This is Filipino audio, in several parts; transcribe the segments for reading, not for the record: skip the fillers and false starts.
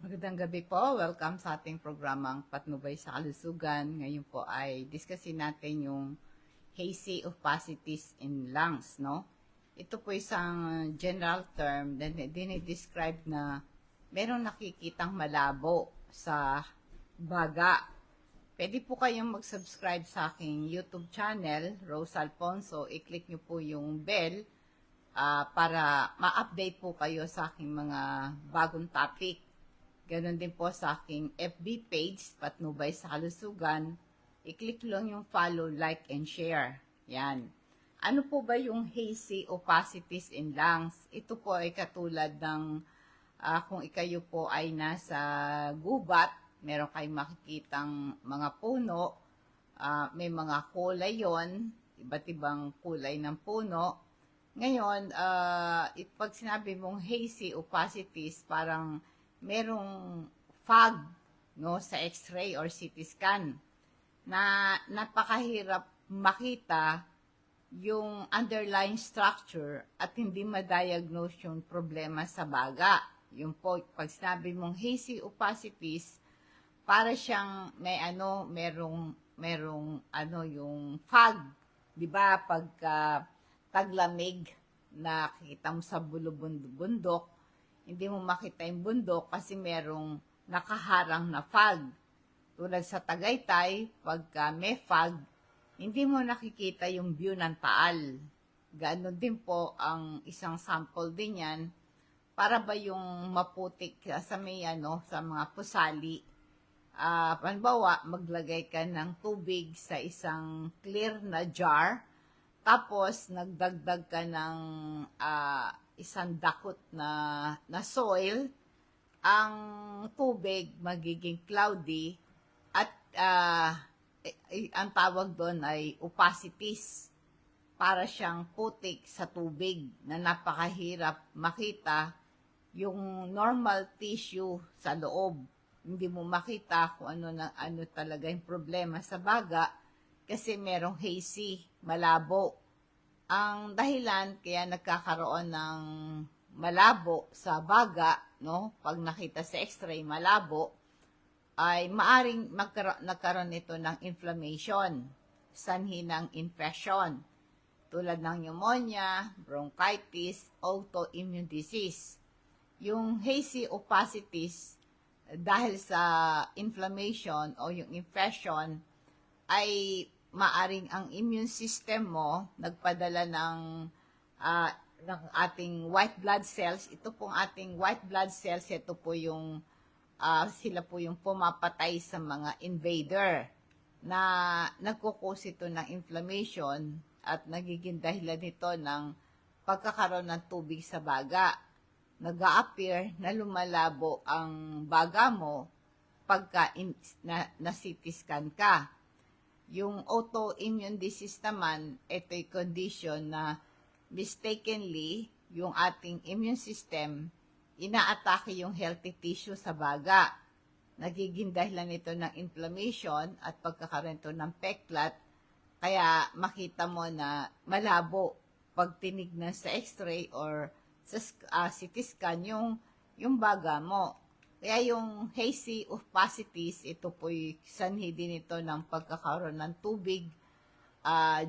Magandang gabi po. Welcome sa ating programang Patnubay sa Kalusugan. Ngayon po ay discussin natin yung hazy opacities in lungs, no? Ito po isang general term na dinidescribe na merong nakikitang malabo sa baga. Pwede po kayong mag-subscribe sa aking YouTube channel, Rose Alfonso. I-click nyo po yung bell para ma-update po kayo sa aking mga bagong topic. Ganon din po sa aking FB page, Patnubay sa Kalusugan. I-click lang yung follow, like, and share. Yan. Ano po ba yung hazy opacities in lungs? Ito po ay katulad ng kung ikayo po ay nasa gubat, meron kayong makikitang mga puno, may mga kulay yon, iba't ibang kulay ng puno. Ngayon, pag sinabi mong hazy opacities, parang merong fog, no, sa X-ray or CT scan na napakahirap makita yung underlying structure at hindi ma-diagnose yung problema sa baga. Yung po, pag sinabi mong hazy opacities, para siyang merong yung fog, 'di ba? Pagka taglamig, nakikita mo sa bundok, hindi mo makita yung bundok kasi merong nakaharang na fog. Tulad sa Tagaytay, pagka may fog, hindi mo nakikita yung view ng Taal. Ganon din po ang isang sample din yan, para ba yung maputik sa sa mga pusali. Panbawa, maglagay ka ng tubig sa isang clear na jar, tapos nagdagdag ka ng isang dakot na soil, ang tubig magiging cloudy at ang tawag doon ay opacities. Para siyang putik sa tubig na napakahirap makita yung normal tissue sa loob. Hindi mo makita kung ano talaga yung problema sa baga kasi merong hazy, malabo. Ang dahilan kaya nagkakaroon ng malabo sa baga, no? Pag nakita sa X-ray malabo, ay maaring nagkaroon ito ng inflammation, sanhi ng infection, tulad ng pneumonia, bronchitis, autoimmune disease. Yung hazy opacities, dahil sa inflammation o yung infection, ay maaring ang immune system mo nagpadala ng ating white blood cells. Ito pong ating white blood cells, ito po yung sila po yung pumapatay sa mga invader na nagkukos ito ng inflammation at nagiging dahilan nito ng pagkakaroon ng tubig sa baga. Nag-a-appear na lumalabo ang baga mo pagka na-CT scan ka. Yung autoimmune disease naman, ito'y condition na mistakenly yung ating immune system inaatake yung healthy tissue sa baga. Nagiging dahilan nito ng inflammation at pagkakaroon ito ng peklat, kaya makita mo na malabo pag tinignan sa X-ray or sa CT scan yung baga mo. Kaya yung hazy opacities, ito po'y sanhi din ito ng pagkakaroon ng tubig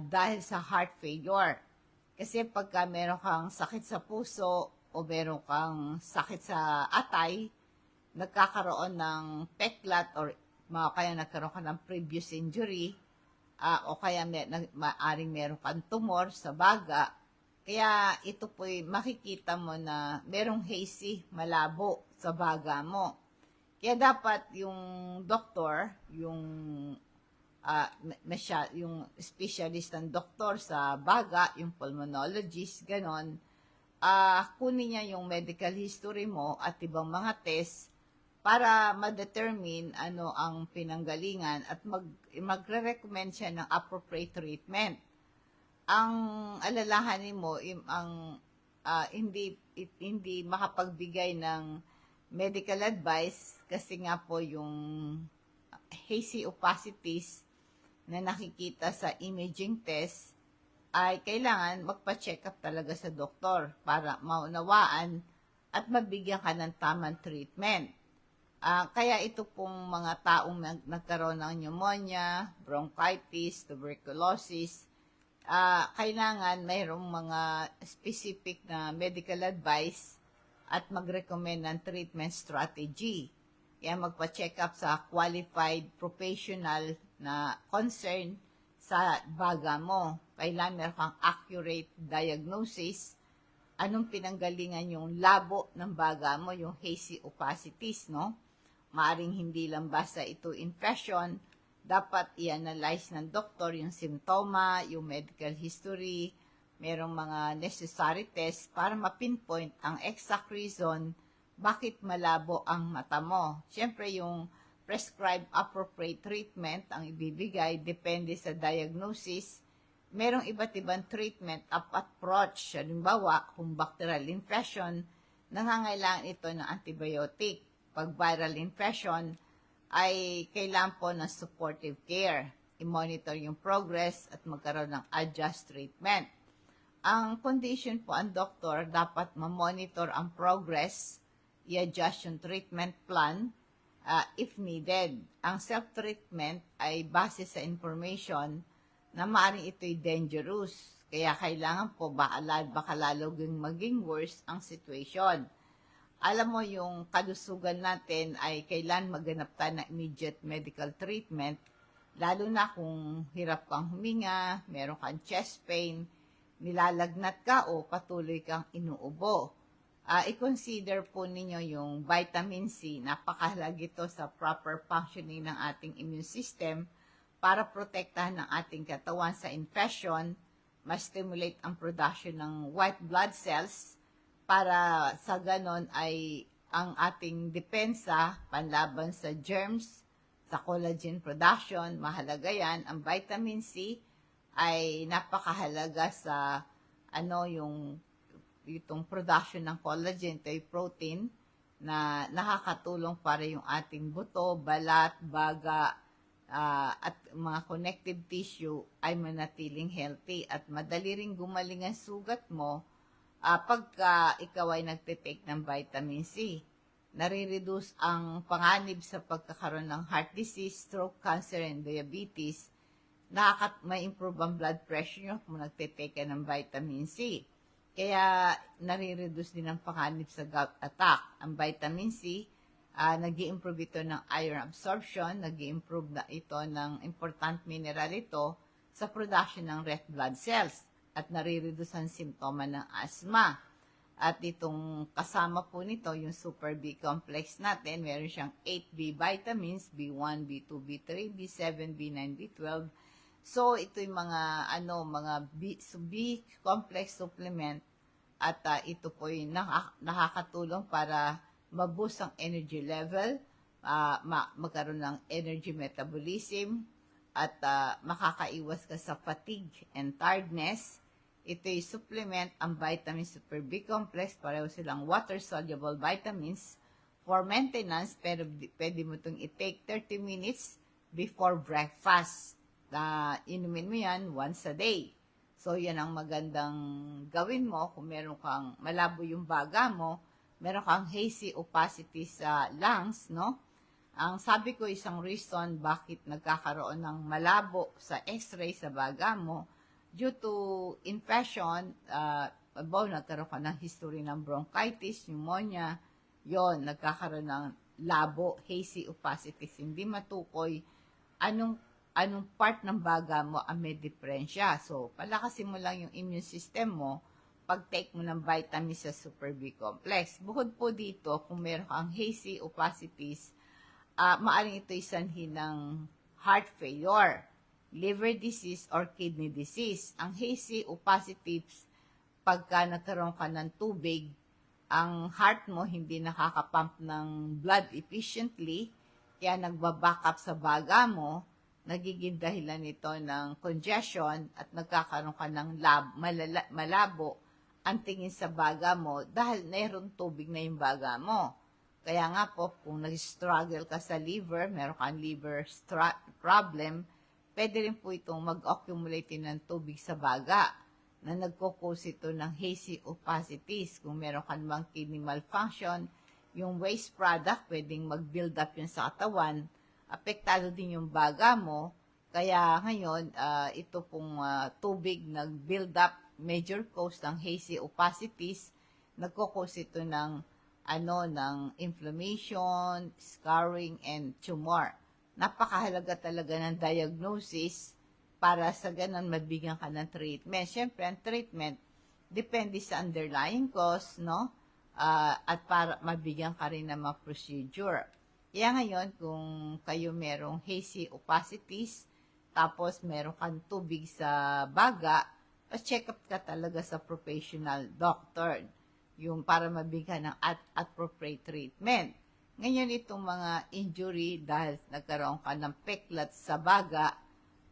dahil sa heart failure. Kasi pagka meron kang sakit sa puso o meron kang sakit sa atay, nagkakaroon ng peklat or kaya nagkaroon ka ng previous injury, o kaya maaring meron kang tumor sa baga. Kaya ito po'y makikita mo na merong hazy, malabo sa baga mo. Kaya dapat yung doktor, yung specialist ng doktor sa baga, yung pulmonologist, ganon, kunin niya yung medical history mo at ibang mga test para ma-determine ano ang pinanggalingan at magre-recommend siya ng appropriate treatment. Ang alalahanin mo, hindi makapagbigay ng medical advice kasi nga po yung hazy opacities na nakikita sa imaging test ay kailangan magpa-check up talaga sa doktor para maunawaan at mabigyan ka ng tamang treatment. Kaya ito pong mga taong nagkaroon ng pneumonia, bronchitis, tuberculosis, kailangan mayroong mga specific na medical advice at mag-recommend ng treatment strategy. Kaya magpa-check up sa qualified professional na concern sa baga mo. Kailangan meron kang accurate diagnosis. Anong pinanggalingan yung labo ng baga mo, yung hazy opacities, no? Maaring hindi lang basta ito infection, dapat i-analyze ng doktor yung simptoma, yung medical history, merong mga necessary tests para ma-pinpoint ang exact reason bakit malabo ang mata mo. Siyempre, yung prescribed appropriate treatment ang ibibigay depende sa diagnosis. Merong iba't ibang treatment approach. Halimbawa, kung bacterial infection, nangangailangan ito ng antibiotic. Pag viral infection, ay kailangan po ng supportive care. I-monitor yung progress at magkaroon ng adjust treatment. Ang condition po, ang doktor dapat ma-monitor ang progress, i-adjust yung treatment plan if needed. Ang self-treatment ay base sa information na maaaring ito'y dangerous. Kaya kailangan po baka lalo maging worse ang situation. Alam mo, yung kalusugan natin ay kailan maganap tayo ng immediate medical treatment, lalo na kung hirap kang huminga, meron kang chest pain, nilalagnat ka o patuloy kang inuubo. I-consider po ninyo yung vitamin C, napakahalaga ito sa proper functioning ng ating immune system para protektahan ng ating katawan sa infection, ma-stimulate ang production ng white blood cells, para sa ganon ay ang ating depensa panlaban sa germs, sa collagen production, mahalaga yan. Ang vitamin C ay napakahalaga sa itong production ng collagen, ito ay protein na nakakatulong para yung ating buto, balat, baga, at mga connective tissue ay manatiling healthy at madali ring gumaling ang sugat mo pagka ikaw ay nagtitake ng vitamin C. Nare-reduce ang panganib sa pagkakaroon ng heart disease, stroke, cancer, and diabetes. May improve ang blood pressure nyo kung nagtitake ka ng vitamin C. Kaya nare-reduce din ang panganib sa gout attack. Ang vitamin C, nag-i-improve ito ng iron absorption, nag-i-improve na ito ng important mineral ito sa production ng red blood cells at nare-reduce ang simptoma ng asthma. At itong kasama po nito, yung Super B complex natin, meron siyang 8B vitamins, B1, B2, B3, B7, B9, B12. So, ito yung mga B complex supplement at ito po yung nakakatulong para ma-boost ang energy level, magkaroon ng energy metabolism, at makakaiwas ka sa fatigue and tiredness. Ito'y supplement ang vitamin Super B complex, pareho silang water-soluble vitamins for maintenance, pero pwede mo itong i-take 30 minutes before breakfast. Inumin mo yan once a day. So, yan ang magandang gawin mo kung meron kang malabo yung baga mo, meron kang hazy opacity sa lungs, no? Ang sabi ko, isang reason bakit nagkakaroon ng malabo sa x-ray sa baga mo, due to infection, nagkaroon ka ng history ng bronchitis, pneumonia, yon nagkakaroon ng labo, hazy opacities, hindi matukoy anong part ng baga mo ang may diferensya. So, palakasin mo lang yung immune system mo pag-take mo ng vitamins sa Super B complex. Bukod po dito, kung meron kang hazy opacities, maaring ito'y sanhi ng heart failure, liver disease, or kidney disease. Ang hazy opacities, pagka nagkaroon ka ng tubig, ang heart mo hindi nakakapump ng blood efficiently, kaya nagbaback up sa baga mo, nagiging dahilan ito ng congestion at nagkakaroon ka ng malabo ang tingin sa baga mo dahil mayroong tubig na yung baga mo. Kaya nga po, kung nag-struggle ka sa liver, meron kang liver problem, pwede rin po itong mag-accumulate ng tubig sa baga na nagkukos ito ng hazy opacities. Kung meron ka namang kidney malfunction, yung waste product, pwedeng mag-build up yun sa katawan, apektado din yung baga mo. Kaya ngayon, ito pong tubig nag-build up, major cause ng hazy opacities, nagko-cause ito ng ng inflammation, scarring, and tumor. Napakahalaga talaga ng diagnosis para sa ganun mabigyan ka ng treatment. Siyempre, ang treatment depende sa underlying cause, no? At para mabigyan ka rin ng mga procedure. Kaya ngayon, kung kayo merong hazy opacities, tapos meron kang tubig sa baga, check up ka talaga sa professional doctor, yung para mabigyan ng appropriate treatment. Ngayon, itong mga injury dahil nagkaroon ka ng peklat sa baga,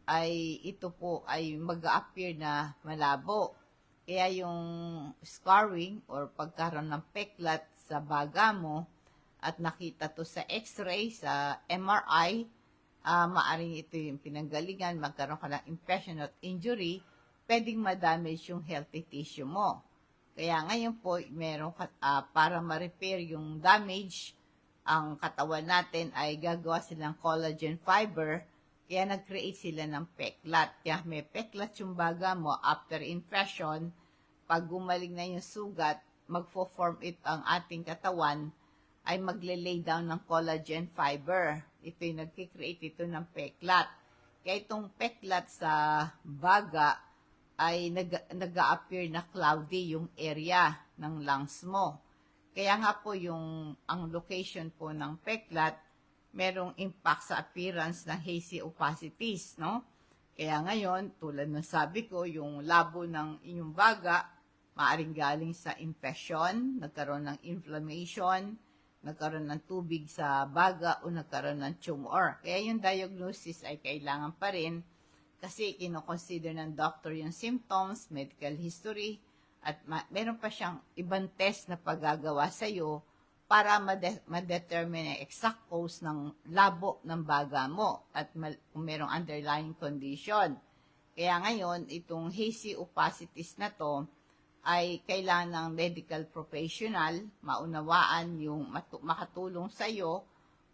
ay ito po ay mag-a-appear na malabo. Kaya yung scarring or pagkaroon ng peklat sa baga mo at nakita to sa x-ray, sa MRI, maaring ito yung pinanggalingan, magkaroon ka ng impression of injury, pwedeng ma-damage yung healthy tissue mo. Kaya ngayon po, meron para ma-repair yung damage, ang katawan natin ay gagawa silang collagen fiber, kaya nag-create sila ng peklat. Kaya may peklat yung baga mo after infection, pag gumaling na yung sugat, magfo-form it ang ating katawan, ay magle-lay down ng collagen fiber. Ito yung nagkikreate ito ng peklat. Kaya itong peklat sa baga ay nag-a-appear na cloudy yung area ng lungs mo. Kaya nga po ang location po ng peklat, merong impact sa appearance ng hazy opacities, no? Kaya ngayon, tulad ng sabi ko, yung labo ng inyong baga, maaring galing sa infection, nagkaroon ng inflammation, nagkaroon ng tubig sa baga o nagkaroon ng tumor. Kaya yung diagnosis ay kailangan pa rin kasi kinoconsider ng doctor yung symptoms, medical history, at meron pa siyang ibang test na paggagawa sa iyo para ma-determine ang exact cause ng labo ng baga mo at kung merong underlying condition. Kaya ngayon, itong hazy opacities na to ay kailangan ng medical professional, maunawaan yung makatulong sa iyo,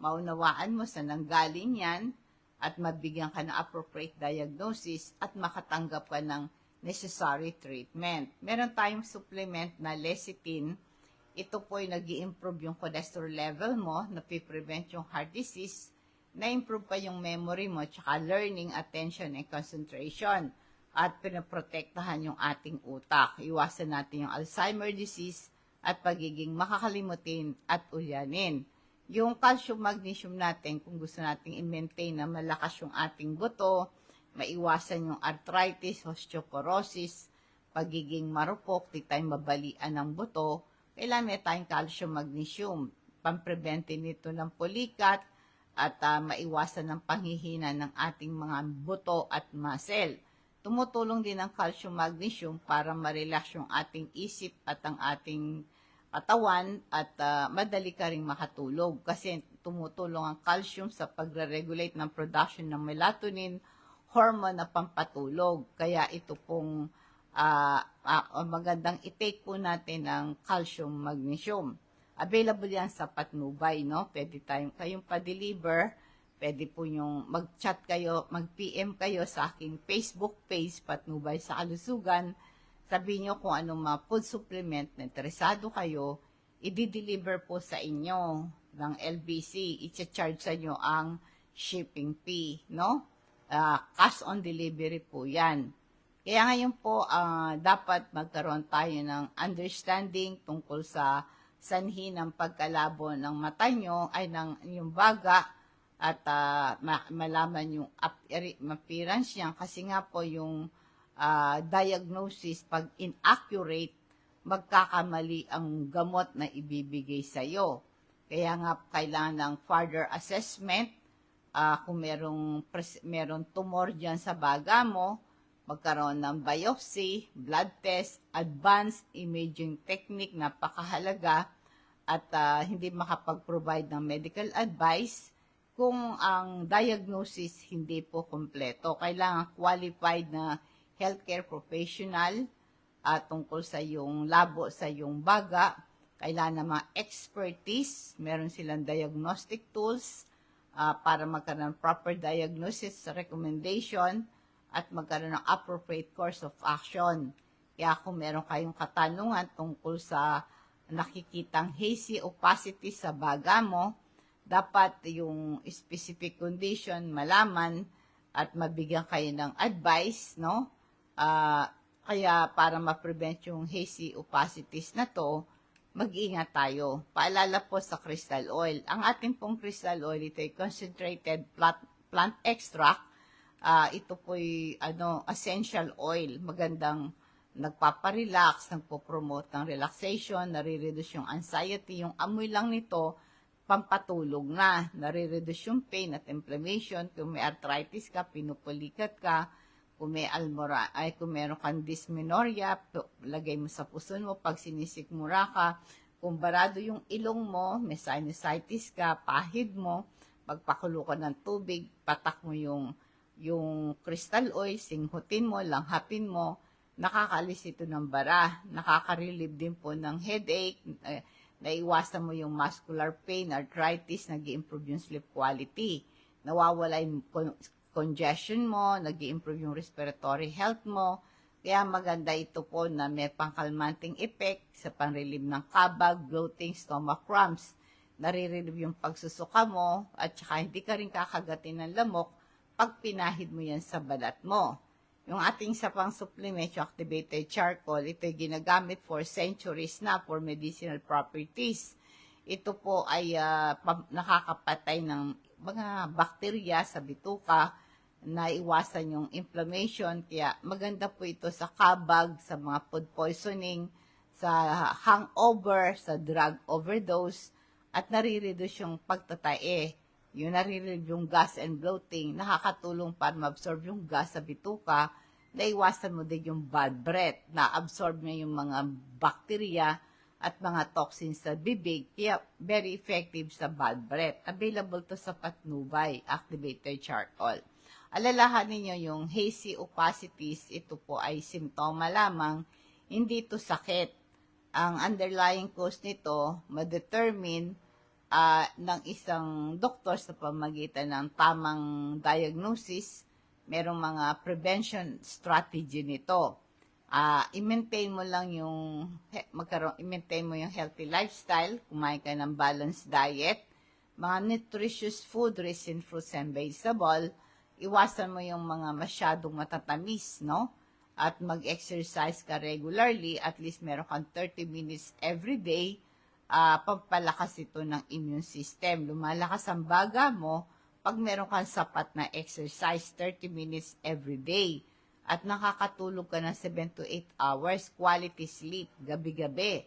maunawaan mo sa nanggaling yan, at mabigyan ka ng appropriate diagnosis at makatanggap ka ng necessary treatment. Meron tayong supplement na lecithin. Ito po ay nag-i-improve yung cholesterol level mo, napiprevent yung heart disease, na-improve pa yung memory mo, tsaka learning, attention, and concentration, at pinaprotektahan yung ating utak. Iwasan natin yung Alzheimer disease at pagiging makakalimutin at ulyanin. Yung calcium magnesium natin, kung gusto nating i-maintain na malakas yung ating buto, maiwasan yung arthritis, osteoporosis, pagiging marupok, di tayong mabalian ng buto, kailangan may tayong calcium magnesium. Pampreventin nito ng pulikat at maiwasan ng panghihina ng ating mga buto at muscle. Tumutulong din ang calcium magnesium para ma-relax yung ating isip at ang ating katawan at madali ka rin makatulog kasi tumutulong ang calcium sa pagre-regulate ng production ng melatonin, hormone na pampatulog. Kaya ito pong magandang i-take po natin ng calcium magnesium. Available yan sa Patnubay, no? Pwede kayong pa-deliver. Pwede po yung mag-chat kayo, mag-PM kayo sa aking Facebook page, Patnubay sa Kalusugan. Sabihin nyo kung anong mga food supplement na interesado kayo, i-deliver po sa inyo ng LBC. I-charge sa inyo ang shipping fee, no? Cash on delivery po yan. Kaya ngayon po, dapat magkaroon tayo ng understanding tungkol sa sanhi ng pagkalabo ng mata nyo, ay ng yung baga, at malaman yung appearance niya. Kasi nga po yung diagnosis, pag inaccurate, magkakamali ang gamot na ibibigay sa iyo. Kaya nga kailangan ng further assessment, kung merong tumor dyan sa baga mo, magkaroon ng biopsy, blood test, advanced imaging technique, napakahalaga, at hindi makapag-provide ng medical advice kung ang diagnosis hindi po kompleto. Kailangan qualified na healthcare professional tungkol sa yung labo sa yung baga kailangan ng mga expertise, meron silang diagnostic tools para magkaroon ng proper diagnosis, recommendation, at magkaroon ng appropriate course of action. Kaya kung meron kayong katanungan tungkol sa nakikitang hazy opacity sa baga mo, dapat yung specific condition malaman at mabigyan kayo ng advice, no? Kaya para ma-prevent yung hazy opacities na to, mag-iingat tayo. Paalala po sa crystal oil. Ang ating pong crystal oil, ito ay concentrated plant extract. Ito po'y essential oil. Magandang nagpaparelax, nagpo-promote ng relaxation, nare-reduce yung anxiety. Yung amoy lang nito, pampatulog na. Nare-reduce yung pain at inflammation. Kung may arthritis ka, pinupulikat ka, kung may kung meron kang dysmenorrhea, lagay mo sa puson mo pag sinisikmura ka. Kung barado yung ilong mo, may sinusitis ka, pahid mo, pagpakulo ka ng tubig, patak mo yung crystal oil, singhutin mo, langhapin mo, nakakalis ito ng bara, nakaka-relieve din po ng headache, naiwasan mo yung muscular pain, arthritis, nag-i-improve yung sleep quality, nawawala yung congestion mo, nag-i-improve yung respiratory health mo. Kaya maganda ito po na may pangkalmanting effect sa panrelieve ng kabag, bloating, stomach cramps. Narirelieve yung pagsusuka mo at saka hindi ka rin kakagatin ng lamok pag pinahid mo yan sa balat mo. Yung ating isa pang supplement, yung activated charcoal, ito ay ginagamit for centuries na for medicinal properties. Ito po ay nakakapatay ng mga bakterya sa bituka, naiwasan yung inflammation, kaya maganda po ito sa kabag, sa mga food poisoning, sa hangover, sa drug overdose, at nare-reduce yung pagtatae. Yung nare-relieve yung gas and bloating, nakakatulong para ma-absorb yung gas sa bituka, naiwasan mo din yung bad breath, na-absorb niya yung mga bakterya at mga toxins sa bibig, kaya very effective sa bad breath. Available to sa Patnubay, activated charcoal. Alalahanin niyo yung hazy opacities, ito po ay simptoma lamang, hindi ito sakit. Ang underlying cause nito, ma-determine ng isang doktor sa pamagitan ng tamang diagnosis, merong mga prevention strategy nito. I-maintain mo lang i-maintain mo yung healthy lifestyle, kumain ka ng balanced diet, mga nutritious food, rich in fruits and vegetable, iwasan mo yung mga masyadong matatamis, no? At mag-exercise ka regularly, at least meron kang 30 minutes every day, pampalakas ito ng immune system. Lumalakas ang baga mo pag meron kang sapat na exercise, 30 minutes every day. At nakakatulog ka ng 7 to 8 hours, quality sleep, gabi-gabi.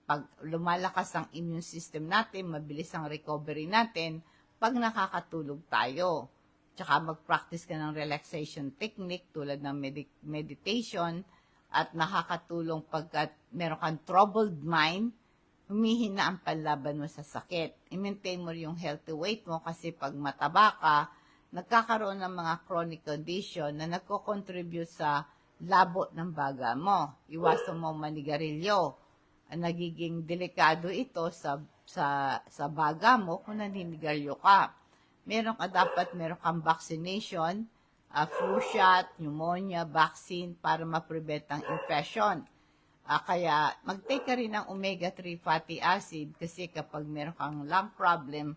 Pag lumalakas ang immune system natin, mabilis ang recovery natin, pag nakakatulog tayo. Tsaka mag-practice ka ng relaxation technique tulad ng meditation, at nakakatulong pagkat meron kang troubled mind, humihina ang panlaban mo sa sakit. I-maintain mo yung healthy weight mo kasi pag mataba ka, nagkakaroon ng mga chronic condition na nagko-contribute sa labo ng baga mo. Iwasan mo manigarilyo. Nagiging delikado ito sa baga mo kung naninigarilyo ka. Meron kang vaccination, flu shot, pneumonia, vaccine para ma-prevent ang infection. Kaya mag-take ka rin ng omega-3 fatty acid kasi kapag meron kang lung problem,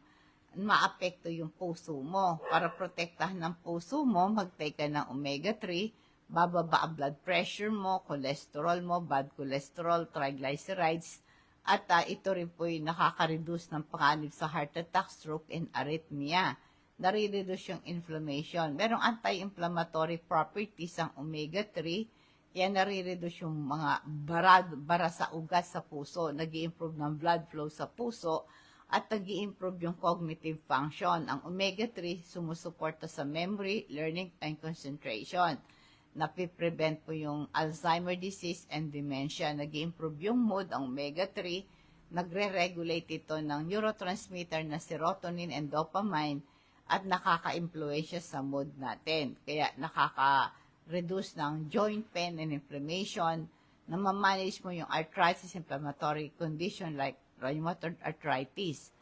maapekto yung puso mo. Para protektahan ng puso mo, mag-take ka ng omega-3, bababa ang blood pressure mo, cholesterol mo, bad cholesterol, triglycerides, at ito rin po yung nakaka-reduce ng panganib sa heart attack, stroke, and arrhythmia. Nare-reduce yung inflammation. Merong anti-inflammatory properties ang omega-3, kaya nare-reduce yung mga bara sa ugat sa puso, nag-i-improve ng blood flow sa puso, at nag-i-improve yung cognitive function. Ang omega-3 sumusuporta sa memory, learning, and concentration. Napiprevent po yung Alzheimer disease and dementia. Nag-i-improve yung mood, ang omega-3. Nagre-regulate ito ng neurotransmitter na serotonin and dopamine at nakaka-influensya sa mood natin. Kaya nakaka-reduce ng joint pain and inflammation, na ma-manage mo yung arthritis, inflammatory condition like rheumatoid arthritis.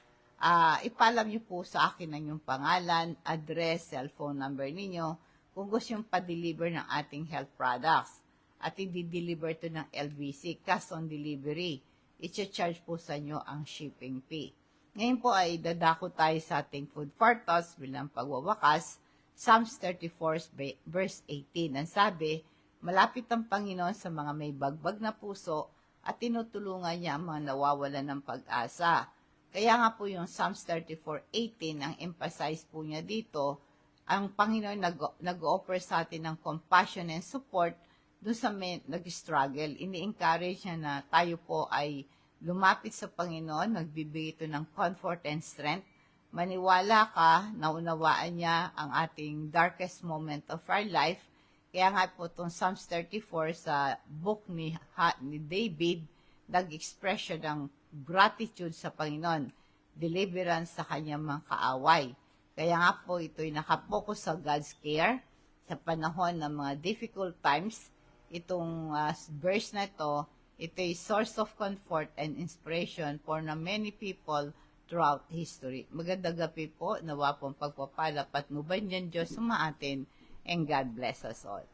Ipaalam niyo po sa akin ang yung pangalan, address, cellphone number ninyo kung gusto yung pa-deliver ng ating health products. At i-deliver to ng LBC, cash on delivery. I-charge po sa inyo ang shipping fee. Ngayon po ay dadako tayo sa ating food for thoughts bilang pagwawakas. Psalms 34 verse 18. Ang sabi, malapit ang Panginoon sa mga may bagbag na puso at tinutulungan niya ang mga nawawalan ng pag-asa. Kaya nga po yung Psalms 34:18, ang emphasize po niya dito, ang Panginoon nag-offer sa atin ng compassion and support doon sa may nag-struggle. Ini-encourage niya na tayo po ay lumapit sa Panginoon, nagbibigay ito ng comfort and strength. Maniwala ka, naunawaan niya ang ating darkest moment of our life. Kaya nga po itong Psalms 34 sa book ni David, nag-express siya ng gratitude sa Panginoon, deliverance sa kanyang mga kaaway. Kaya nga po ito'y nakapokus sa God's care sa panahon ng mga difficult times. Itong verse na ito'y source of comfort and inspiration for na many people throughout history. Magandang gabi po, nawa pong pagpapala, patnuban niyan Diyos sumaatin, and God bless us all.